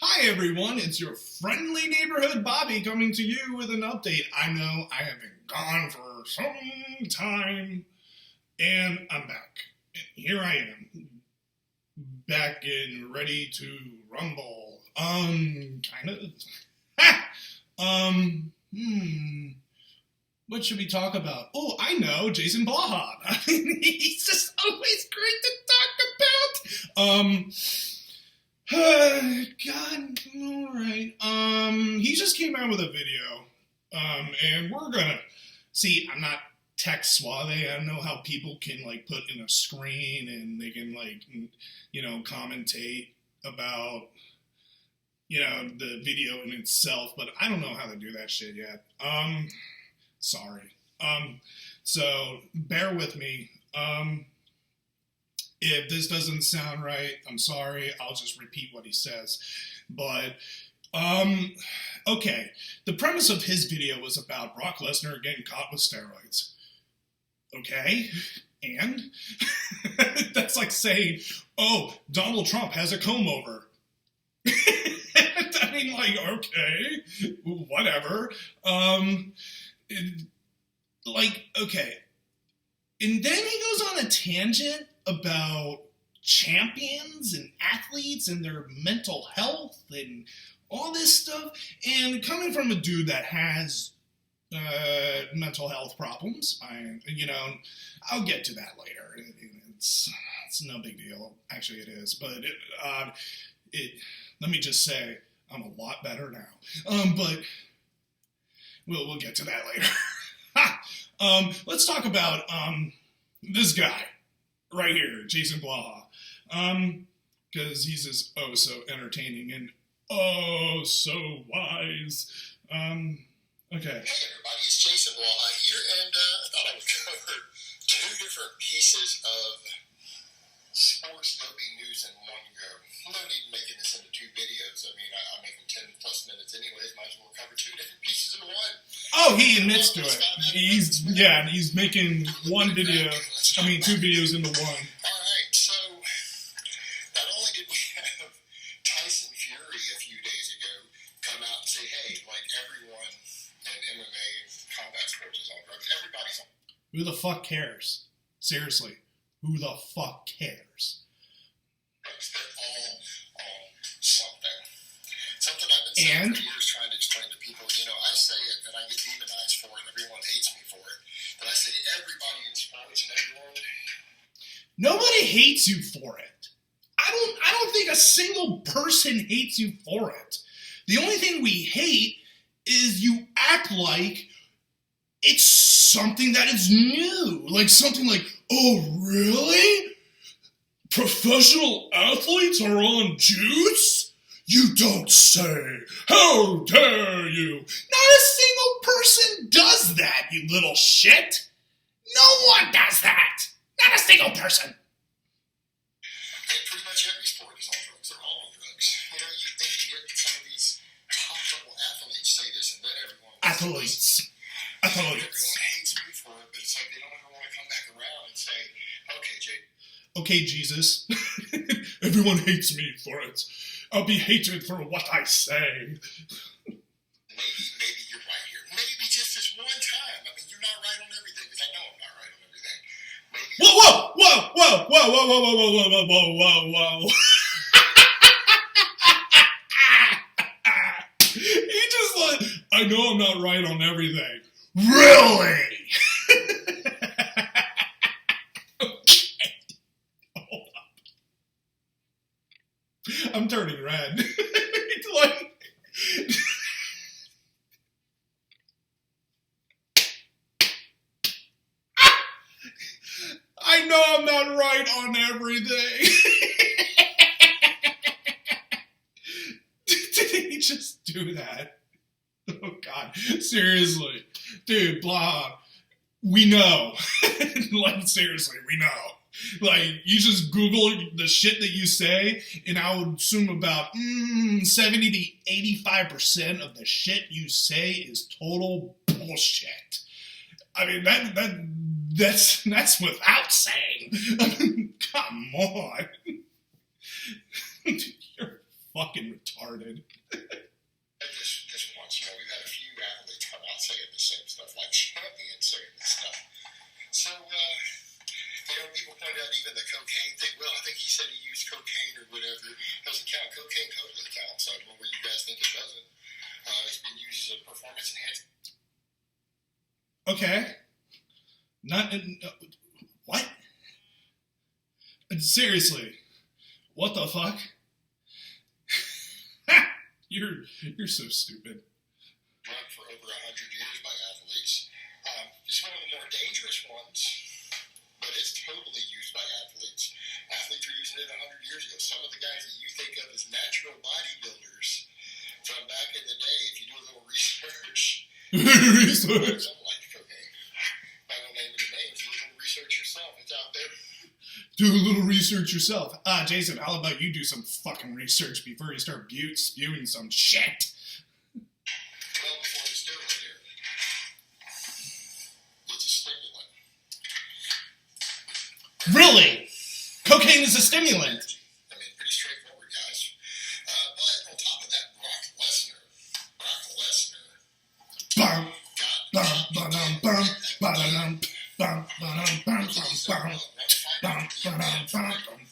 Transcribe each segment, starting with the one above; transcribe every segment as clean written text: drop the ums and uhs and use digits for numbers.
Hi everyone, it's your friendly neighborhood Bobby coming to you with an update. I know I have been gone for some time, and I'm back. Here I am, back and ready to rumble. Kind of. What should we talk about? Oh, I know, Jason Blaha. I mean, he's just always great to talk about. God, alright. He just came out with a video. And we're gonna see, I'm not tech suave. I don't know how people can like put in a screen and they can like, commentate about, the video in itself, but I don't know how to do that shit yet. Sorry. So bear with me. If this doesn't sound right, I'm sorry. I'll just repeat what he says. But, okay. The premise of his video was about Brock Lesnar getting caught with steroids. Okay? And? That's like saying, oh, Donald Trump has a comb over. I mean, like, okay, whatever. Okay. And then he goes on a tangent about champions and athletes and their mental health and all this stuff. And coming from a dude that has mental health problems, I'll get to that later. It's no big deal. Actually, it is. But let me just say, I'm a lot better now. But we'll get to that later. Let's talk about this guy right here, Jason Blaha, because he's just so entertaining and so wise. Okay. Hey everybody, it's Jason Blaha here, and I thought I would cover two different pieces of sports doping news in one go. No need making this into two videos. I mean, I make them 10 plus minutes anyways. Might as well cover two different pieces in one. Oh, he admits to it. He's making two videos into one. All right, so not only did we have Tyson Fury a few days ago come out and say, hey, like everyone in MMA and combat sports is on drugs. Everybody's on. Who the fuck cares? Seriously, who the fuck cares? They're all on something. Something I've been saying for years, trying to explain to people. I say it and I get demonized for it. Everyone hates me for it. But I say everybody in sports and everyone. Nobody hates you for it. I don't think a single person hates you for it. The only thing we hate is you act like it's something that is new. Like something like, oh, really? Professional athletes are on juice? You don't say. How dare you? Not a single person does that, you little shit. No one does that. Not a single person. Okay, pretty much every sport is on drugs. They're all on drugs. Then you get some of these top-level athletes say this, and then everyone... Athletes. Everyone hates me for it, but it's like they don't ever want to come back around and say, okay, Jake. Okay, Jesus. Everyone hates me for it. I'll be hated for what I say. Maybe you're right here. Maybe just this one time. I mean, you're not right on everything, because I know I'm not right on everything. Whoa. He just like, I know I'm not right on everything. Really? I'm turning red. It's like... I know I'm not right on everything. Did he just do that? Oh, God. Seriously. Dude, blah. We know. Like, seriously, we know. Like, you just Google the shit that you say, and I would assume about 70 to 85% of the shit you say is total bullshit. I mean, that's without saying. I mean, come on. You're fucking retarded. Just once, we've had a few athletes come out saying the same stuff, like champions saying this stuff. So, people point out even the cocaine thing. Well, I think he said he used cocaine or whatever. Doesn't count. Cocaine totally counts. I don't know where you guys think it doesn't. It's been used as a performance enhancer. Okay. What? Seriously. What the fuck? You're so stupid. Drug for over 100 years by athletes. It's one of the more dangerous ones, but it's totally used by athletes. Athletes were using it 100 years ago. Some of the guys that you think of as natural bodybuilders from back in the day, if you do a little research, something like cocaine. I don't name any names. Do a little research yourself. It's out there. Do a little research yourself. Jason, how about you do some fucking research before you start spewing some shit? Well, before the steroid era. It's a stimulant. Really? Cocaine is a stimulant? I mean, pretty straightforward, guys. But on top of that, Brock Lesnar. Bum, bum, ba-dum, bum, ba-da-dum, bum, ba-dum, bum, bum,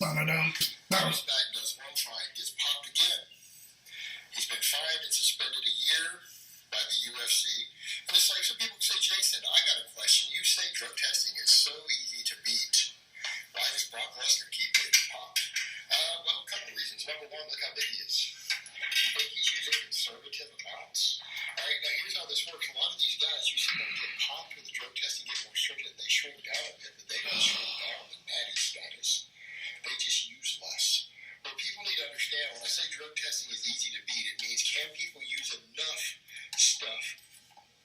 bum. Bounce back, does one fight, gets popped again. He's been fined and suspended a year by the UFC. And it's like some people say, Jason, I got a question. You say drug testing is so easy to beat. Why does Brock Lesnar keep getting popped? Well, a couple of reasons. Number one, look how big he is. You think he's using conservative amounts? All right, now here's how this works. A lot of these guys, you see them get popped with the drug testing, get more stringent. They shrink down a bit, but they don't shrink down the natty status. They just use less. What people need to understand, when I say drug testing is easy to beat, it means can people use enough stuff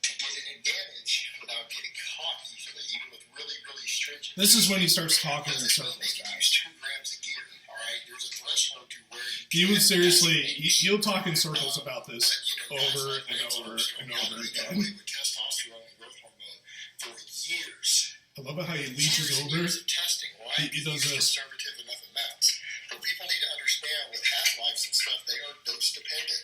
to get an advantage without getting caught easily, even with really, really stringent. This is when he starts talking in circles, They can guys. use 2 grams of gear, all right? There's a threshold to where He would seriously, he he'll talk in circles about this over and over and over got again. away with testosterone and growth hormone for years. I love how he leeches over. Testing, why? He does this. Conservative enough amounts. But people need to understand with half-lives and stuff, they are dose dependent.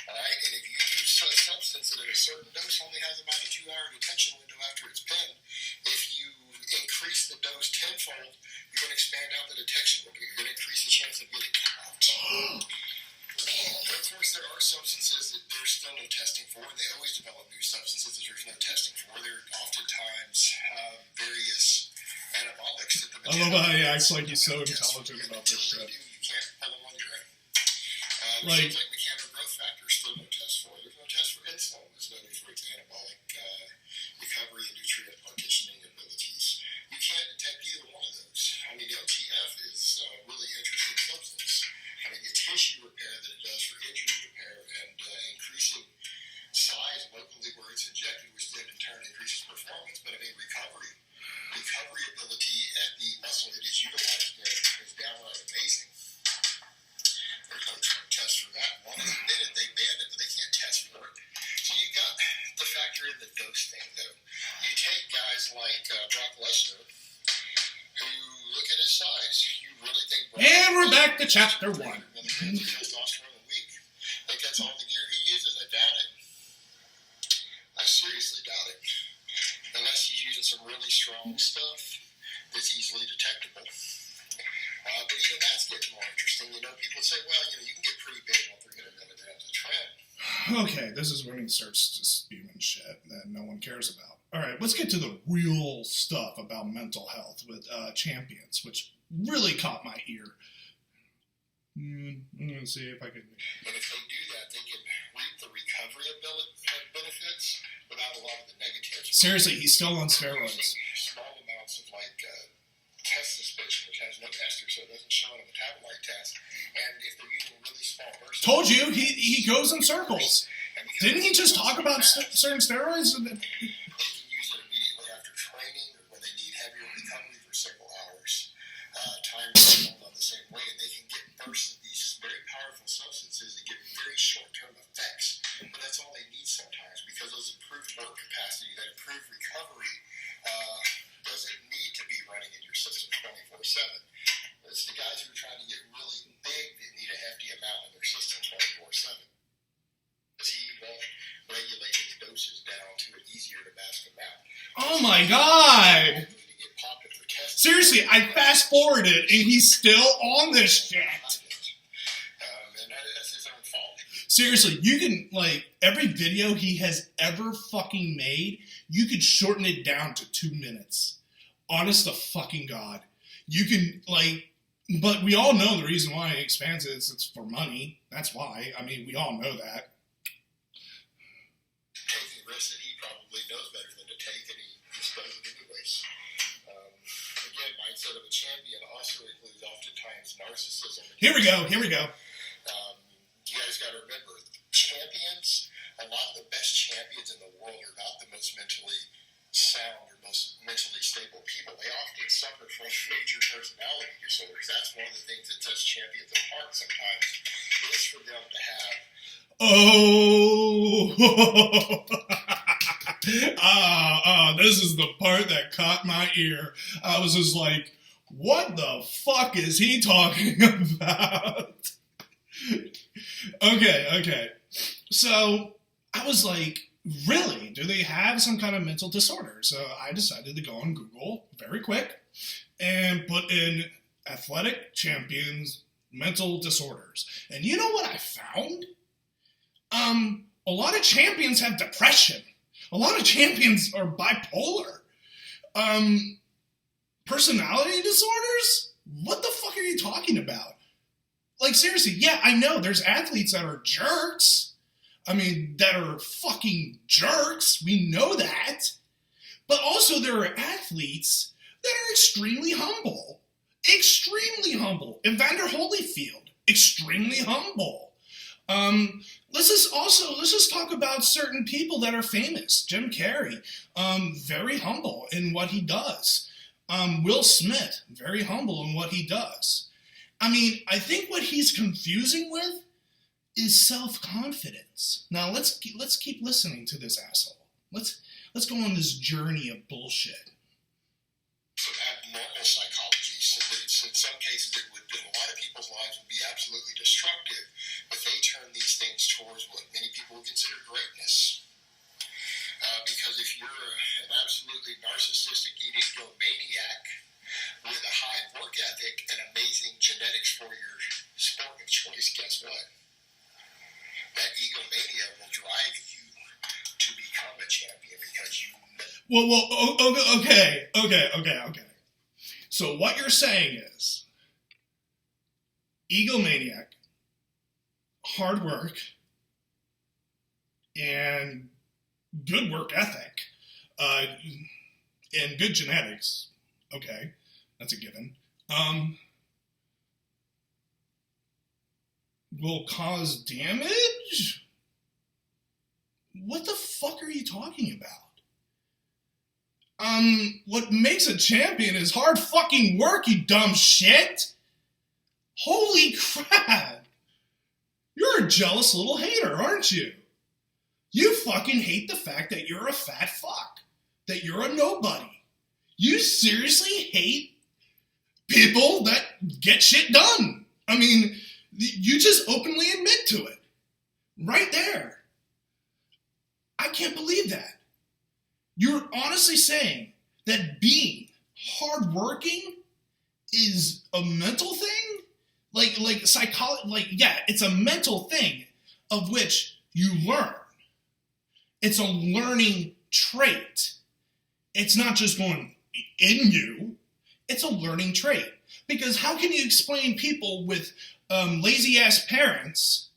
All right, and if you use a substance that at a certain dose only has about a 2-hour detection window after it's pinned, if you increase the dose tenfold, you're going to expand out the detection window. You're going to increase the chance of getting caught. But of course, there are substances that there's still no testing for. They always develop new substances that there's no testing for. There are oftentimes various anabolics that the I love how he acts like he's so intelligent about this shit. You can't pull them on your own. Like, Things like mechanical growth factor, still no test for. There's no test for insulin. There's no need for its anabolic recovery and nutrient partitioning abilities. You can't detect either one of those. I mean, MTF is a really interesting substance. I mean, the tissue repair that it does for injury repair and increasing size locally where it's injected, which then in turn increases performance. But I mean, recovery ability at the muscle it is utilized in is downright amazing. There's no drug test for that. One is admitted, they banned it, but they can't test for it. So you've got to factor in the dose thing, though. You take guys like Brock Lesnar, who look at his size. You really think Brock and we're back to chapter 1. Testosterone a week? Think that's all the gear he uses? I doubt it. I seriously doubt it. Unless he's using some really strong stuff that's easily detectable. But even that's getting more interesting. People say, well, you can get pretty big once they're getting into the trend. Okay, this is when he starts just spewing shit that no one cares about. Alright, let's get to the real stuff about mental health with champions, which really caught my ear. I'm going to see if I can... And if they do that, they can reap the recovery benefits without a lot of the negatives. Seriously, he's still on steroids. Small amounts of test suspension, which has no ester, so it doesn't show on a metabolite test. And if they're using really small bursts, Told you, he goes in circles. Didn't he just talk about certain steroids? They can use it immediately after training or when they need heavier recovery for several hours. Time is on the same way, and they can get bursts of these very powerful substances that give very short-term effects. But that's all they need sometimes, because those improved work capacity, that improved recovery, doesn't need to be running in your system 24/7. It's the guys who are trying to get really big that need a hefty amount in their system. my god! To get popped if they're tested. Seriously, I fast forwarded and he's still on this shit. And that's his own fault. Seriously, you can, like, every video he has ever fucking made, you could shorten it down to 2 minutes. Honest to fucking God. You can, like, but we all know the reason why he expands it is it's for money. That's why. I mean, we all know that. Taking risks that he probably knows better than to take, and he just does it anyways. Again, mindset of a champion also includes oftentimes narcissism. Here we go. You guys got to remember, champions, a lot of the best champions in the world are not the most mentally sound or most mentally stable people. They often suffer from major personality disorders. That's one of the things that sets champions apart sometimes, is for them to have this is the part that caught my ear. I was just like, what the fuck is he talking about? Okay. So I was like, really? Do they have some kind of mental disorder? So I decided to go on Google very quick and put in athletic champions mental disorders. And you know what I found? A lot of champions have depression. A lot of champions are bipolar. Personality disorders? What the fuck are you talking about? Like, seriously, yeah, I know there's athletes that are jerks. I mean, that are fucking jerks. We know that. But also there are athletes that are extremely humble. Extremely humble. Evander Holyfield, extremely humble. Let's just talk about certain people that are famous. Jim Carrey, very humble in what he does. Will Smith, very humble in what he does. I mean, I think what he's confusing with is self-confidence. Now let's keep listening to this asshole. Let's go on this journey of bullshit. Some abnormal psychology. So in some cases, it would, in a lot of people's lives, would be absolutely destructive, but they turn these things towards what many people would consider greatness. Because if you're an absolutely narcissistic egomaniac with a high work ethic and amazing genetics for your sport of choice, guess what? That egomania will drive you to become a champion because you... Okay. So what you're saying is egomaniac, hard work, and good work ethic, and good genetics. Okay, that's a given. Will cause damage? What the fuck are you talking about? What makes a champion is hard fucking work, you dumb shit. Holy crap. You're a jealous little hater, aren't you? You fucking hate the fact that you're a fat fuck. That you're a nobody. You seriously hate people that get shit done. I mean, you just openly admit to it. Right there. I can't believe that. You're honestly saying that being hardworking is a mental thing? Like psychology, yeah, it's a mental thing of which you learn. It's a learning trait. It's not just going in you. It's a learning trait. Because how can you explain people with lazy-ass parents,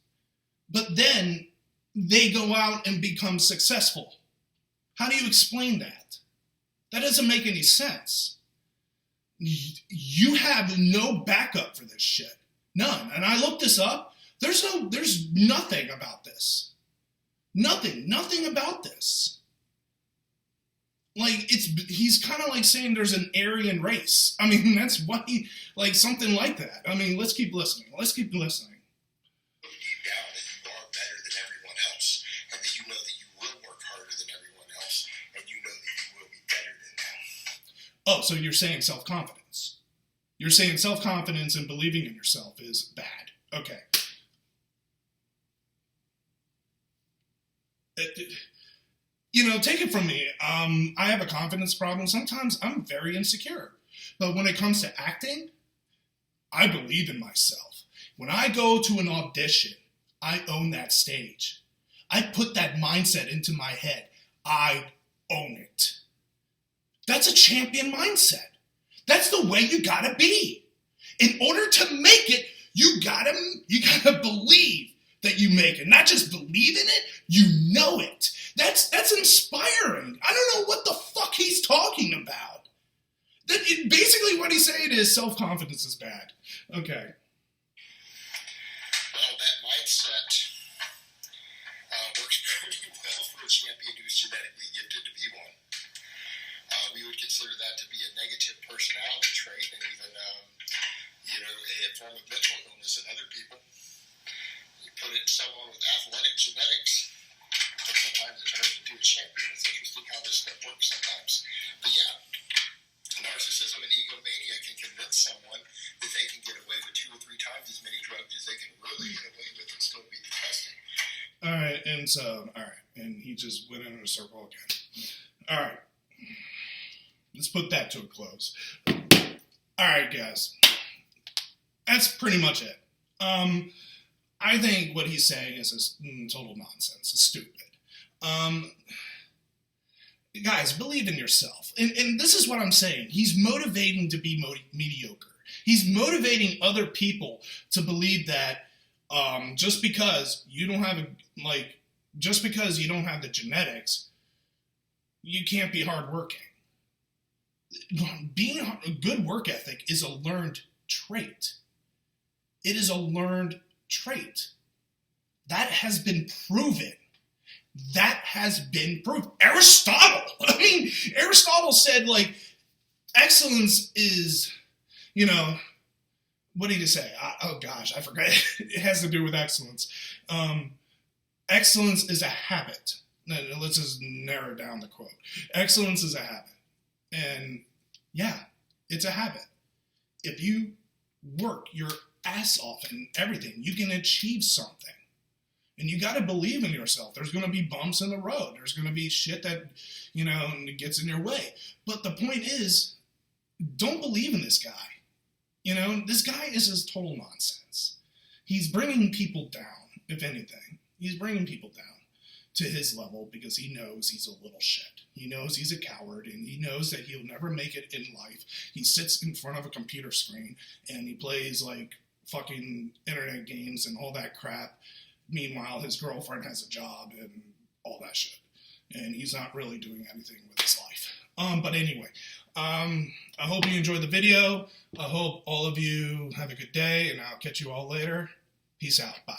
but then they go out and become successful? How do you explain that? That doesn't make any sense. You have no backup for this shit. None. And I looked this up. There's nothing about this. Nothing about this. Like, he's kind of like saying there's an Aryan race. I mean, that's what something like that. I mean, let's keep listening. Deep down that you are better than everyone else, and that you know that you will work harder than everyone else, and you know that you will be better than them. Oh, so you're saying self-confidence. You're saying self-confidence and believing in yourself is bad. Okay. take it from me. I have a confidence problem. Sometimes I'm very insecure. But when it comes to acting, I believe in myself. When I go to an audition, I own that stage. I put that mindset into my head. I own it. That's a champion mindset. That's the way you gotta be. In order to make it, you gotta believe that you make it. Not just believe in it, you know it. That's inspiring. I don't know what the fuck he's talking about. Basically what he's saying is self-confidence is bad. Okay. Well, that mindset works pretty well for a champion who's genetically gifted to be one. We would consider that to be a negative personality trait and even, a form of mental illness in other people. You put it in someone with athletic genetics, but sometimes it turns into a champion. It's interesting how this stuff works sometimes. But yeah, narcissism and egomania can convince someone that they can get away with 2 or 3 times as many drugs as they can really get away with and still be detested. Alright, and he just went in a circle again. Alright, let's put that to a close. Alright, guys, that's pretty much it. I think what he's saying is total nonsense. It's stupid. Guys, believe in yourself. And this is what I'm saying. He's motivating to be mediocre. He's motivating other people to believe that just because you don't have the genetics, you can't be hardworking. Being a good work ethic is a learned trait. It is a learned trait. That has been proven. Aristotle! Aristotle said, excellence is, what did he say? Oh gosh, I forgot. It has to do with excellence. Excellence is a habit. Let's just narrow down the quote. Excellence is a habit. And yeah, it's a habit. If you work your ass off and everything, you can achieve something. And you got to believe in yourself. There's going to be bumps in the road. There's going to be shit that, gets in your way. But the point is, don't believe in this guy. This guy is just total nonsense. He's bringing people down, if anything. He's bringing people down to his level because he knows he's a little shit. He knows he's a coward, and he knows that he'll never make it in life. He sits in front of a computer screen, and he plays, fucking internet games and all that crap. Meanwhile, his girlfriend has a job and all that shit. And he's not really doing anything with his life. But anyway, I hope you enjoyed the video. I hope all of you have a good day, and I'll catch you all later. Peace out. Bye.